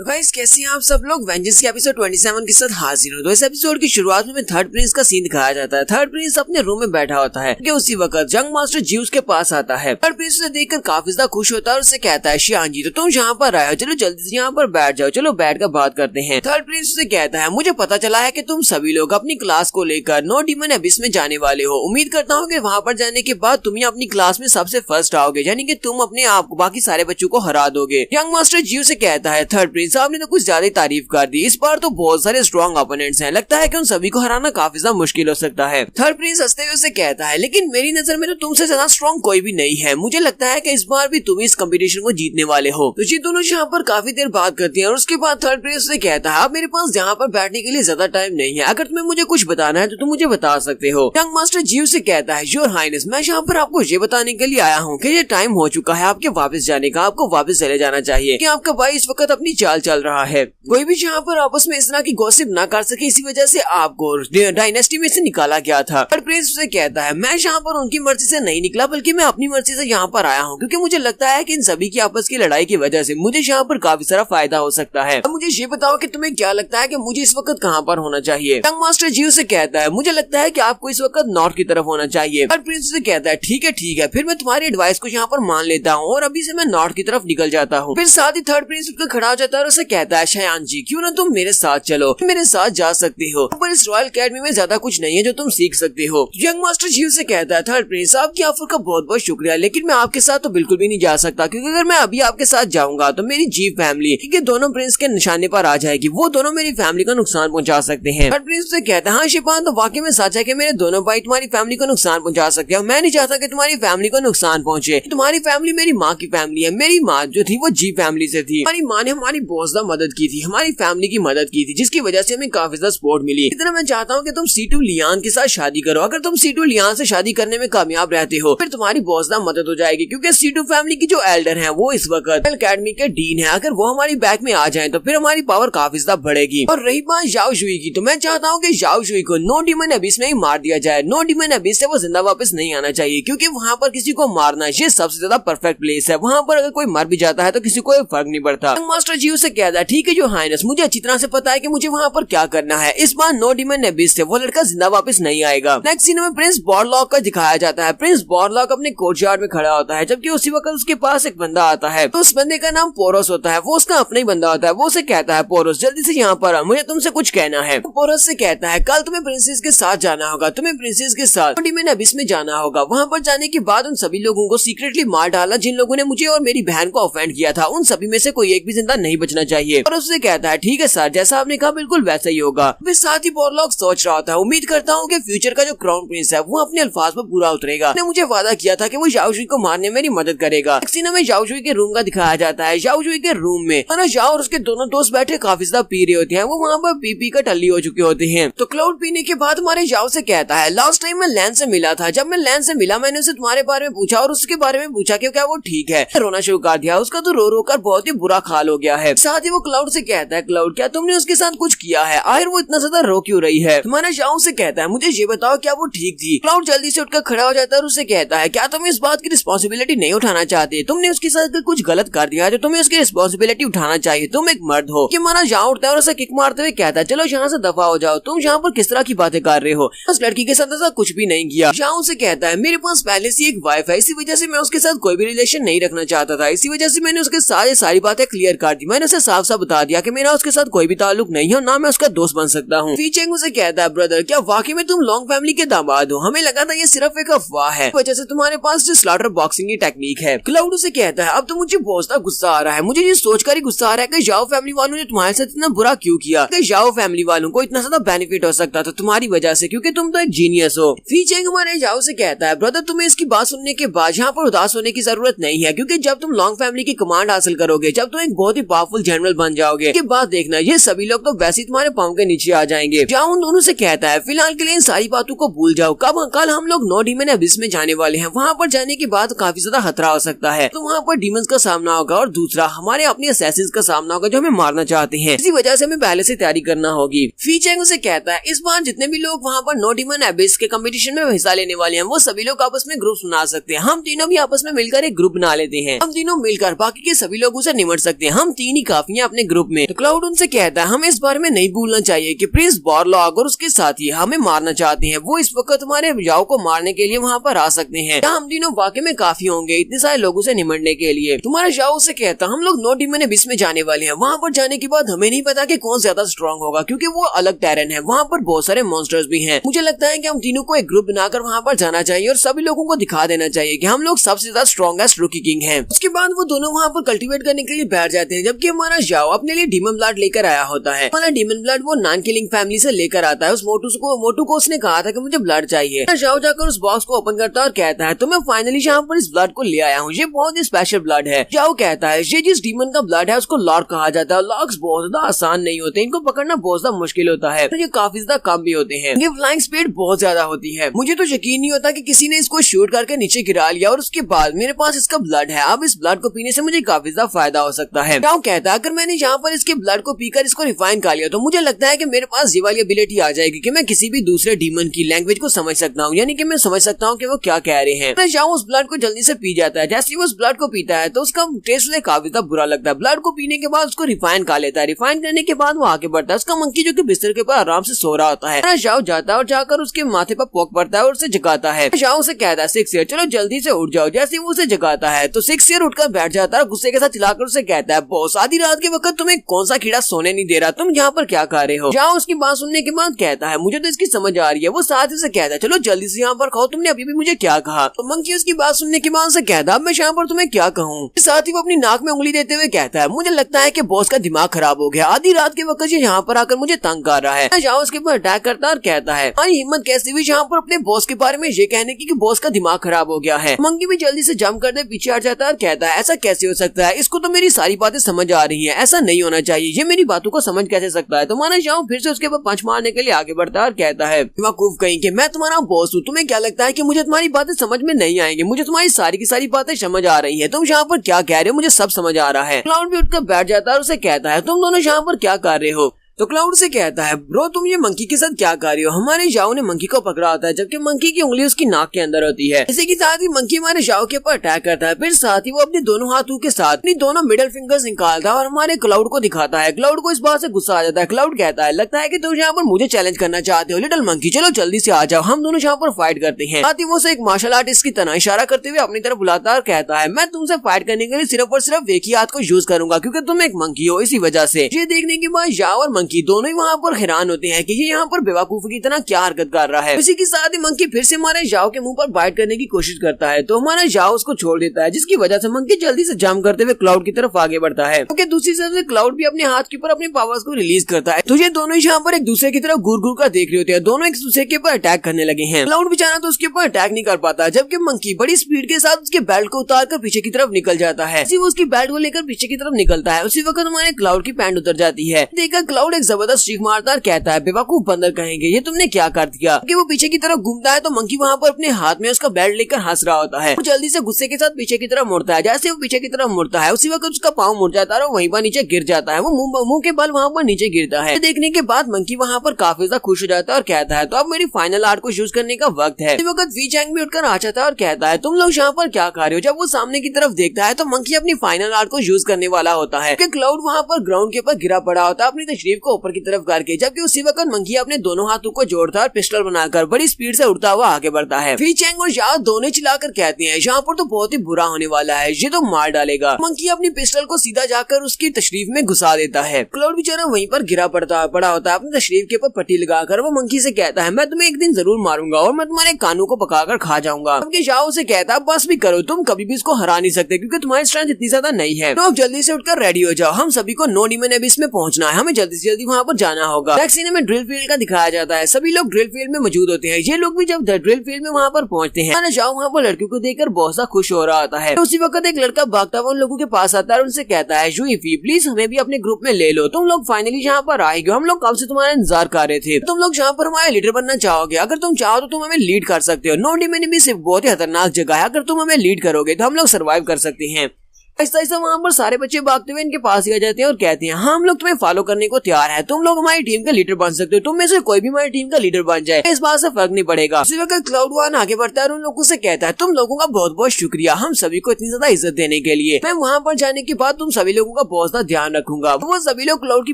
तो गाइस कैसे हैं आप सब लोग। वेंजेंस के एपिसोड 27 के साथ हाजिर हो। तो इस एपिसोड की शुरुआत में थर्ड प्रिंस का सीन दिखाया जाता है। थर्ड प्रिंस अपने रूम में बैठा होता है कि उसी वक्त जंग मास्टर ज्यूस के पास आता है। थर्ड प्रिंस उसे देखकर काफी ज्यादा खुश होता है और उससे कहता है, शियान जी तो तुम यहाँ पर आए हो, चलो जल्दी से यहाँ पर बैठ जाओ, चलो बैठ कर बात करते हैं। थर्ड प्रिंस उसे कहता है, मुझे पता चला है कि तुम सभी लोग अपनी क्लास को लेकर नो डिमन एबिस में जाने वाले हो। उम्मीद करता हूँ कि वहाँ पर जाने के बाद तुम अपनी क्लास में सबसे फर्स्ट आओगे, यानी कि तुम अपने आप को बाकी सारे बच्चों को हरा दोगे। यंग मास्टर ज्यूस से कहता है, थर्ड प्रिंस आपने तो कुछ ज्यादा तारीफ कर दी, इस बार तो बहुत सारे स्ट्रॉन्ग ओपोनेंट्स हैं, लगता है कि उन सभी को हराना काफी ज्यादा मुश्किल हो सकता है। थर्ड प्रिंस हंसते हुए उसे कहता है, लेकिन मेरी नजर में तो तुमसे ज्यादा स्ट्रॉन्ग कोई भी नहीं है, मुझे लगता है कि इस बार भी तुम इस कंपटीशन को जीतने वाले हो। तो ये दोनों यहाँ पर काफी देर बात करती हैं और उसके बाद थर्ड प्रिंस से कहता है, अब मेरे पास यहाँ पर बैठने के लिए ज्यादा टाइम नहीं है, अगर तुम्हें मुझे कुछ बताना है तो तुम मुझे बता सकते हो। यंग मास्टर जीव से कहता है, योर हाइनेस मैं यहाँ पर आपको ये बताने के लिए आया हूँ कि ये टाइम हो चुका है आपके वापस जाने का, आपको वापस चले जाना चाहिए कि आपका भाई इस वक्त अपनी चाल चल रहा है। कोई भी यहाँ पर आपस में इस तरह की गॉसिप ना कर सके, इसी वजह से आपको डायनेस्टी में से निकाला गया था। थर्ड प्रिंस उसे कहता है, मैं यहाँ पर उनकी मर्जी से नहीं निकला बल्कि मैं अपनी मर्जी से यहाँ पर आया हूँ, क्योंकि मुझे लगता है कि इन सभी की आपस की लड़ाई की वजह से मुझे यहाँ पर काफी सारा फायदा हो सकता है। अब मुझे ये बताओ कि तुम्हें क्या लगता है कि मुझे इस वक्त कहाँ पर होना चाहिए। यंग मास्टर जीव से कहता है, मुझे लगता है कि आपको इस वक्त नॉर्थ की तरफ होना चाहिए। थर्ड प्रिंस उसे कहता है, ठीक है फिर मैं तुम्हारी एडवाइस को यहाँ पर मान लेता हूँ और अभी से मैं नॉर्थ की तरफ निकल जाता हूँ। फिर साथ ही थर्ड प्रिंस उठकर खड़ा हो जाता है और उसे कहता है, शयान जी क्यों ना तुम मेरे साथ चलो, मेरे साथ जा सकते हो, पर इस रॉयल अकेडमी में ज्यादा कुछ नहीं है जो तुम सीख सकते हो। यंग मास्टर जीव से कहता है, थर्ड प्रिंस आपकी ऑफर का बहुत बहुत शुक्रिया, लेकिन मैं आपके साथ तो बिल्कुल भी नहीं जा सकता, क्योंकि अगर मैं अभी आपके साथ जाऊंगा तो मेरी जीव फैमिली क्योंकि दोनों प्रिंस के निशाने पर आ जाएगी, वो दोनों मेरी फैमिली को नुकसान पहुंचा सकते हैं। थर्ड प्रिंस से कहता है, हाँ शिपान तो वाकई में सच है कि मेरे दोनों भाई तुम्हारी फैमिली को नुकसान पहुंचा सकते हैं, मैं नहीं चाहता कि तुम्हारी फैमिली को नुकसान पहुंचे। तुम्हारी फैमिली मेरी माँ की फैमिली है, मेरी माँ जो थी वो जी फैमिली से थी, हमारी माँ ने हमारी बहुत ज्यादा मदद की थी, हमारी फैमिली की मदद की थी, जिसकी वजह से हमें काफी ज्यादा सपोर्ट मिली। इतना मैं चाहता हूँ कि तुम सीटू लियान के साथ शादी करो, अगर तुम सीटू लियान से शादी करने में कामयाब रहते हो फिर तुम्हारी बहुत ज्यादा मदद हो जाएगी, क्योंकि सीटू फैमिली की जो एल्डर है वो इस वक्त अकेडमी के डीन है, अगर वो हमारी बैक में आ जाए तो फिर हमारी पावर काफी ज्यादा बढ़ेगी। और रही बात याओ जुई की, तो मैं चाहता हूँ कि याओ जुई को नो डिमन एबिस में ही मार दिया जाए, नो डिमन एबिस से वो जिंदा वापस नहीं आना चाहिए, क्योंकि वहाँ पर किसी को मारना ये सबसे ज्यादा परफेक्ट प्लेस है, वहाँ पर अगर कोई मर भी जाता है तो किसी को फर्क नहीं पड़ता। मास्टर जीव से कहता है, ठीक है योर हाइनेस मुझे अच्छी तरह से पता है कि मुझे वहाँ पर क्या करना है, इस बार नो डिमन एबिस से वो लड़का जिंदा वापस नहीं आएगा। नेक्स्ट सीन में प्रिंस बॉरलॉक का दिखाया जाता है। प्रिंस बॉरलॉक अपने कोर्टयार्ड में खड़ा होता है, जबकि उसी वक्त उसके पास एक बंदा आता है, तो उस बंदे का नाम पोरोस होता है, वो उसका अपना ही बंदा होता है। वो उसे कहता है, पोरोस जल्दी से यहाँ पर आ, मुझे तुमसे कुछ कहना है। पोरोस से कहता है, कल तुम्हें प्रिंसेस के साथ जाना होगा, तुम्हें प्रिंसेस के साथ नो डिमन एबिस में जाना होगा। वहाँ पर जाने के बाद उन सभी लोगों को सीक्रेटली मार डाला जिन लोगों ने मुझे और मेरी बहन को ऑफेंड किया था, उन सभी में से कोई एक भी जिंदा नहीं बचना चाहिए। और उससे कहता है, ठीक है सर, जैसा आपने कहा बिल्कुल वैसा ही होगा। फिर साथ ही बॉरलॉक सोच रहा था, उम्मीद करता हूँ कि फ्यूचर का जो क्राउन प्रिंस है वो अपने अल्फाज पर पूरा उतरेगा, उसने मुझे वादा किया था कि वो याओ जुई को मारने में मेरी मदद करेगा। सीन में याओ जुई के रूम का दिखाया जाता है। याओ जुई के रूम में याओ और उसके दोनों दोस्त बैठे काफी ज्यादा पी रहे होते हैं, वो वहाँ पर पी का टल्ली हो चुके होते हैं। तो क्लाउड पीने के बाद हमारे याओ से कहता है, लास्ट टाइम मैं लैन से मिला था, जब मैं लैन से मिला मैंने उसे तुम्हारे बारे में पूछा और उसके बारे में पूछा कि क्या वो ठीक है, रोना शुरू कर दिया, उसका तो रो रो कर बहुत ही बुरा हाल हो गया है। साथ ही वो क्लाउड से कहता है, क्लाउड क्या तुमने उसके साथ कुछ किया है, आखिर वो इतना ज्यादा रो क्यों रही है। तुम्हारा याओ से कहता है, मुझे ये बताओ क्या वो ठीक थी। क्लाउड जल्दी से उठकर खड़ा हो जाता है और उसे कहता है, क्या तुम इस बात की रिस्पॉन्सिबिलिटी नहीं उठाना चाहते, तुमने उसके साथ कुछ गलत कर दिया है तो तुम्हें उसकी रिस्पॉन्सिबिलिटी उठाना चाहिए, तुम एक मर्द हो। कि हमारा याओ उठता है और उसे किक मारते हुए कहता है, चलो यहाँ से दफा हो जाओ, तुम यहाँ पर किस तरह की बातें कर रहे हो, उस लड़की के साथ ऐसा कुछ भी नहीं किया। याओ से कहता है, मेरे पास पहले से एक वाइफ है, इसी वजह से मैं उसके साथ कोई भी रिलेशन नहीं रखना चाहता था, इसी वजह से मैंने उसके साथ सारी बातें क्लियर कर दी, मैंने उसे साफ साफ बता दिया कि मेरा उसके साथ कोई भी ताल्लुक नहीं है और ना मैं उसका दोस्त बन सकता हूँ। फीचेंग उसे कहता है, ब्रदर क्या वाकई में तुम लॉन्ग फैमिली के दामाद हो, हमें लगा था ये सिर्फ एक अफवाह है, वजह से तुम्हारे पास जो स्लॉटर बॉक्सिंग की टेक्निक है। क्लाउड उसे कहता है, अब तो मुझे बहुत ज्यादा गुस्सा आ रहा है, मुझे ये सोचकर ही गुस्सा आ रहा है कि याओ फैमिली वालों ने तुम्हारे साथ इतना बुरा क्यों किया, कि याओ फैमिली वालों को इतना ज्यादा बेनिफिट हो सकता था तुम्हारी वजह से, क्योंकि तुम तो एक जीनियस हो। फीचेंग हमारे याओ से कहता है, ब्रदर तुम्हें इसकी बात सुनने के बाद यहाँ पर उदास होने की जरूरत नहीं है, क्योंकि जब तुम लॉन्ग फैमिली की कमांड हासिल करोगे, जब तुम एक बहुत ही पावरफुल जनरल बन जाओगे, के बाद देखना ये सभी लोग तो वैसे ही तुम्हारे पाँव के नीचे आ जाएंगे। याओ उन दोनों से कहता है, फिलहाल के लिए इन सारी बातों को भूल जाओ, कल हम लोग नो डिमन एबिस में जाने वाले हैं, वहाँ पर जाने के बाद काफी ज्यादा खतरा हो सकता है, तो वहाँ पर डीमंस का सामना होगा और दूसरा हमारे अपने असैसिन्स का सामना होगा जो हमें मारना चाहते हैं, इसी वजह से हमें पहले से तैयारी करना होगी। फीचेंग उसे कहता है, इस बार जितने भी लोग वहाँ पर नो डिमन एबिस के कंपटीशन में हिस्सा लेने वाले हैं वो सभी लोग आपस में ग्रुप बना सकते हैं, हम तीनों भी आपस में मिलकर एक ग्रुप बना लेते हैं, हम तीनों मिलकर बाकी के सभी लोगों से निमट सकते हैं, हम तीन ही ही काफी है अपने ग्रुप में। तो क्लाउड उनसे कहता है हमें इस बारे में नहीं भूलना चाहिए कि प्रिंस बारलॉग और उसके साथी हमें मारना चाहते हैं। वो इस वक्त हमारे जाओ को मारने के लिए वहाँ पर आ सकते हैं। हम तीनों वाकई में काफी होंगे इतने सारे लोगों से निमटने के लिए। तुम्हारा जाओ से कहता हम लोग नो डिमन एबिस में जाने वाले हैं। वहाँ पर जाने के बाद हमें नहीं पता कि कौन ज्यादा स्ट्रॉन्ग होगा, क्योंकि वो अलग टेरेन है। वहाँ पर बहुत सारे मॉन्स्टर्स भी हैं। मुझे लगता है कि हम तीनों को एक ग्रुप बनाकर वहाँ पर जाना चाहिए और सभी लोगों को दिखा देना चाहिए कि हम लोग सबसे ज्यादा स्ट्रॉन्गेस्ट रूकी किंग हैं। उसके बाद वो दोनों वहाँ पर कल्टीवेट करने के लिए बैठ जाते हैं, जबकि हमारा जाओ अपने लिए डीमन ब्लड लेकर आया होता है। हमारा डीमन ब्लड वो नॉन किलिंग फैमिली से लेकर आता है। उस मोटू को उसने कहा था कि मुझे ब्लड चाहिए। जाओ जाकर उस बॉक्स को ओपन करता है और कहता है तो मैं फाइनली यहाँ पर इस ब्लड को ले आया हूँ। ये बहुत ही स्पेशल ब्लड है। जाओ कहता है ये जिस डीमन का ब्लड है उसको लॉर्ड कहा जाता है। लॉर्ड्स बहुत ज्यादा आसान नहीं होते, इनको पकड़ना बहुत ज्यादा मुश्किल होता है। तो ये काफी ज्यादा कम भी होते हैं। ये फ्लाइंग स्पीड बहुत ज्यादा होती है। मुझे तो यकीन नहीं होता कि किसी ने इसको शूट करके नीचे गिरा लिया और उसके बाद मेरे पास इसका ब्लड है। अब इस ब्लड को पीने से मुझे काफी ज्यादा फायदा हो सकता है। जाओ कहता है अगर मैंने यहाँ पर इसके ब्लड को पीकर इसको रिफाइन कर लिया तो मुझे लगता है कि मेरे पास ये वाली एबिलिटी आ जाएगी कि मैं किसी भी दूसरे डीमन की लैंग्वेज को समझ सकता हूँ, यानी कि मैं समझ सकता हूँ कि वो क्या कह रहे हैं। जाओ उस ब्लड को जल्दी से पी जाता है। जैसे वो उस ब्लड को पीता है तो उसका टेस्ट उसे काफी ज्यादा बुरा लगता है। ब्लड को पीने के बाद उसको रिफाइन कर लेता है। रिफाइन करने के बाद वो आगे बढ़ता है। उसका मंकी जो कि बिस्तर के ऊपर आराम से सो रहा होता है। जाओ जाता है और जाकर उसके माथे पर पोक पड़ता है और उसे जगाता है। जाओ उसे कहता है 6 ईयर चलो जल्दी से उठ जाओ। जैसे वो उसे जगाता है तो 6 ईयर उठकर बैठ जाता है। गुस्से के साथ चिल्लाकर उसे कहता है बॉस आधी रात के वक्त तुम्हें कौन सा कीड़ा सोने नहीं दे रहा, तुम यहाँ पर क्या कर रहे हो। जाओ उसकी बात सुनने के बाद कहता है मुझे तो इसकी समझ आ रही है। वो साथ ही से कहता है चलो जल्दी से यहाँ पर खाओ, तुमने अभी भी मुझे क्या कहा। तो मंकी उसकी बात सुनने के बाद से कहता है मैं यहाँ पर तुम्हें क्या कहूँ। साथ ही वो अपनी नाक में उंगली देते हुए कहता है मुझे लगता है कि बॉस का दिमाग खराब हो गया, आधी रात के वक्त ये यहाँ पर आकर मुझे तंग कर रहा है। जाओ उसके ऊपर अटैक करता है और कहता है हमारी हिम्मत कैसी हुई यहाँ पर अपने बॉस के बारे में ये कहने की कि बॉस का दिमाग खराब हो गया है। मंकी भी जल्दी से जंप करते पीछे हट जाता है और कहता है ऐसा कैसे हो सकता है, इसको तो मेरी सारी बातें समझ आ रही है, ऐसा नहीं होना चाहिए, ये मेरी बातों को समझ कैसे सकता है। तो माना जाओ फिर से उसके ऊपर पंच मारने के लिए आगे बढ़ता है और कहता है बेवकूफ कहीं के मैं तुम्हारा बॉस हूँ, तुम्हें क्या लगता है कि मुझे तुम्हारी बातें समझ में नहीं आएंगी, मुझे तुम्हारी सारी की सारी बातें समझ आ रही है, तुम यहाँ पर क्या कह रहे हो मुझे सब समझ आ रहा है। क्लाउड भी उठकर बैठ जाता है और उसे कहता है तुम दोनों यहाँ पर क्या कर रहे हो। तो क्लाउड से कहता है ब्रो तुम ये मंकी के साथ क्या कर रहे हो। हमारे जाओ ने मंकी को पकड़ा होता है जबकि मंकी की उंगली उसकी नाक के अंदर होती है। इसी के साथ ही मंकी हमारे जाओ के ऊपर अटैक करता है। फिर साथ ही वो अपने दोनों हाथों के साथ अपनी दोनों मिडिल फिंगर्स निकालता है और हमारे क्लाउड को दिखाता है। क्लाउड को इस बात से गुस्सा आ जाता है। क्लाउड कहता है लगता है कि तुम यहाँ पर मुझे चैलेंज करना चाहते हो लिटिल मंकी, चलो जल्दी से आ जाओ हम दोनों यहाँ पर फाइट करते हैं। साथ ही वो उसे एक मार्शल आर्टिस्ट की तरह इशारा करते हुए अपनी तरफ बुलाता है और कहता है मैं तुमसे फाइट करने के लिए सिर्फ और सिर्फ एक ही हाथ को यूज करूंगा क्योंकि तुम एक मंकी हो, इसी वजह से। ये देखने के बाद जाओ और मंकी दोनों ही वहाँ पर हैरान होते हैं कि ये यहाँ पर बेवकूफ की तरह क्या हरकत कर रहा है। इसी के साथ ही मंकी फिर से हमारे जाओ के मुंह पर बाइट करने की कोशिश करता है तो हमारा जाओ उसको छोड़ देता है, जिसकी वजह से मंकी जल्दी से जंप करते हुए क्लाउड की तरफ आगे बढ़ता है। क्योंकि दूसरी तरफ से क्लाउड भी अपने हाथ के ऊपर अपने पावर्स को रिलीज करता है। तो ये दोनों ही यहाँ पर एक दूसरे की तरफ घूर घूर कर देख रहे होते हैं। दोनों एक दूसरे के ऊपर अटैक करने लगे हैं। क्लाउड बेचारा तो उसके ऊपर अटैक नहीं कर पाता, जबकि मंकी बड़ी स्पीड के साथ उसके बेल्ट को उतार कर पीछे की तरफ निकल जाता है। वो उसकी बेल्ट को लेकर पीछे की तरफ निकलता है। उसी वक्त हमारे क्लाउड की पैंट उतर जाती है। देखकर क्लाउड एक जबरदस्त चीख मारता है और कहता है बेवकूफ बंदर कहेंगे ये तुमने क्या कर दिया। कि वो पीछे की तरफ घूमता है तो मंकी वहाँ पर अपने हाथ में उसका बेल्ट लेकर हंस रहा होता है। वो जल्दी से गुस्से के साथ पीछे की तरफ मुड़ता है। जैसे वो पीछे की तरफ मुड़ता है उसी वक्त उसका पाँव मुड़ जाता है और वहीं पर नीचे गिर जाता है। वो मुंह के बल वहाँ पर नीचे गिरता है। देखने के बाद मंकी वहाँ पर काफी ज्यादा खुश हो जाता है और कहता है तो अब मेरी फाइनल आर्ट को यूज करने का वक्त है। इस वक्त वी चैंग भी उठकर आ जाता है और कहता है तुम लोग यहाँ पर क्या कर रहे हो। जब वो सामने की तरफ देखता है तो मंकी अपनी फाइनल आर्ट को यूज करने वाला होता है। क्लाउड वहाँ पर ग्राउंड के ऊपर गिरा पड़ा होता है अपनी तशरीफ को ऊपर की तरफ करके, जबकि उसी वक्त मंकी अपने दोनों हाथों को जोड़ता है और पिस्टल बनाकर बड़ी स्पीड से उड़ता हुआ आगे बढ़ता है। वी चैंग और याओ दोनों चिल्लाकर कहते हैं यहाँ पर तो बहुत ही बुरा होने वाला है, ये तो मार डालेगा। मंकी अपनी पिस्टल को सीधा जाकर उसकी तशरीफ में घुसा देता है। क्लाउड बेचारा वहीं पर गिरा पड़ा होता है अपनी तशरीफ के ऊपर पट्टी लगाकर। वो मंकी से कहता है मैं तुम्हें एक दिन जरूर मारूंगा और मैं तुम्हारे कानों को पकाकर खा जाऊंगा। याओ से कहता है बस भी करो, तुम कभी भी इसको हरा नहीं सकते क्योंकि तुम्हारी स्ट्रेंथ इतनी ज्यादा नहीं है। तो अब जल्दी से उठकर रेडी हो जाओ, हम सभी को नो डिमन एबिस में पहुंचना है, हमें जल्दी से जल्दी वहाँ पर जाना होगा। नेक्स्ट सीन में ड्रिल फील्ड का दिखाया जाता है। सभी लोग ड्रिल फील्ड में मौजूद होते हैं। ये लोग भी जब ड्रिल फील्ड में वहाँ पर पहुंचते हैं जाओ वहाँ पर लड़कियों को देखकर बहुत सा खुश हो रहा होता है। तो उसी वक्त एक लड़का भागता हुआ उन लोगों के पास आता है और उनसे कहता है यूईफी प्लीज हमें भी अपने ग्रुप में ले लो, तुम लोग फाइनली यहाँ पर आएगे, हम लोग कब से तुम्हारा इंतजार कर रहे थे, तुम लोग यहाँ पर हमारे लीडर बनना चाहोगे, अगर तुम चाहो तो तुम हमें लीड कर सकते हो। नो डिमन एबिस बहुत ही खतरनाक जगह है, अगर तुम हमें लीड करोगे तो हम लोग सर्वाइव कर सकते हैं। ऐसा ऐसा वहाँ पर सारे बच्चे भागते हुए इनके पास ही आ जाते हैं और कहते हैं हम लोग तुम्हें फॉलो करने को तैयार है, तुम लोग हमारी टीम का लीडर बन सकते हो, तुम में से कोई भी हमारी टीम का लीडर बन जाए, इस बात से फर्क नहीं पड़ेगा। उसी वक्त क्लाउड वन आगे बढ़ता है और उन लोगों से कहता है तुम लोगों का बहुत बहुत शुक्रिया हम सभी को इतनी ज्यादा इज्जत देने के लिए, मैं वहाँ पर जाने के बाद तुम सभी लोगों का बहुत ज्यादा ध्यान रखूंगा। वो सभी लोग क्लाउड की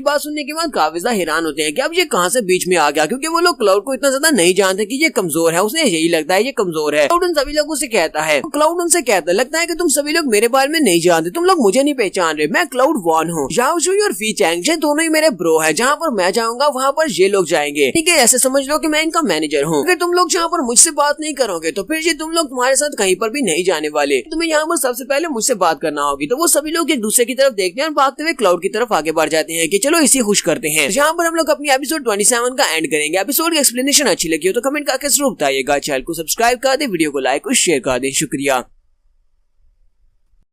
बात सुनने के बाद काफी ज्यादा हैरान होते हैं कि अब ये कहाँ से बीच में आ गया, क्योंकि वो लोग क्लाउड को इतना ज्यादा नहीं जानते कि ये कमजोर है, उसे यही लगता है ये कमजोर है। क्लाउड उन सभी लोगों से कहता है, क्लाउड उनसे कहता है लगता है कि तुम सभी लोग मेरे बारे में नहीं जानते, तुम लोग मुझे नहीं पहचान रहे, मैं क्लाउड वन हूँ। याओ शू और फी चैंग ये दोनों ही मेरे ब्रो है, जहाँ पर मैं जाऊंगा वहाँ पर ये लोग जाएंगे, ठीक है, ऐसे समझ लो कि मैं इनका मैनेजर हूँ। अगर तुम लोग जहाँ पर मुझसे बात नहीं करोगे तो फिर ये तुम लोग तुम्हारे साथ कहीं पर भी नहीं जाने वाले, तुम्हें यहाँ पर सबसे पहले मुझसे बात करना होगी। तो वो सभी लोग एक दूसरे की तरफ देखते हैं और भागते हुए क्लाउड की तरफ आगे बढ़ जाते हैं कि चलो इसी खुश करते हैं। यहाँ पर हम लोग अपनी एपिसोड 27 का एंड करेंगे। एपिसोड की एक्सप्लेनेशन अच्छी लगी हो तो कमेंट करके जरूर बताइएगा। चैनल को सब्सक्राइब कर दे, वीडियो को लाइक और शेयर कर दे। शुक्रिया।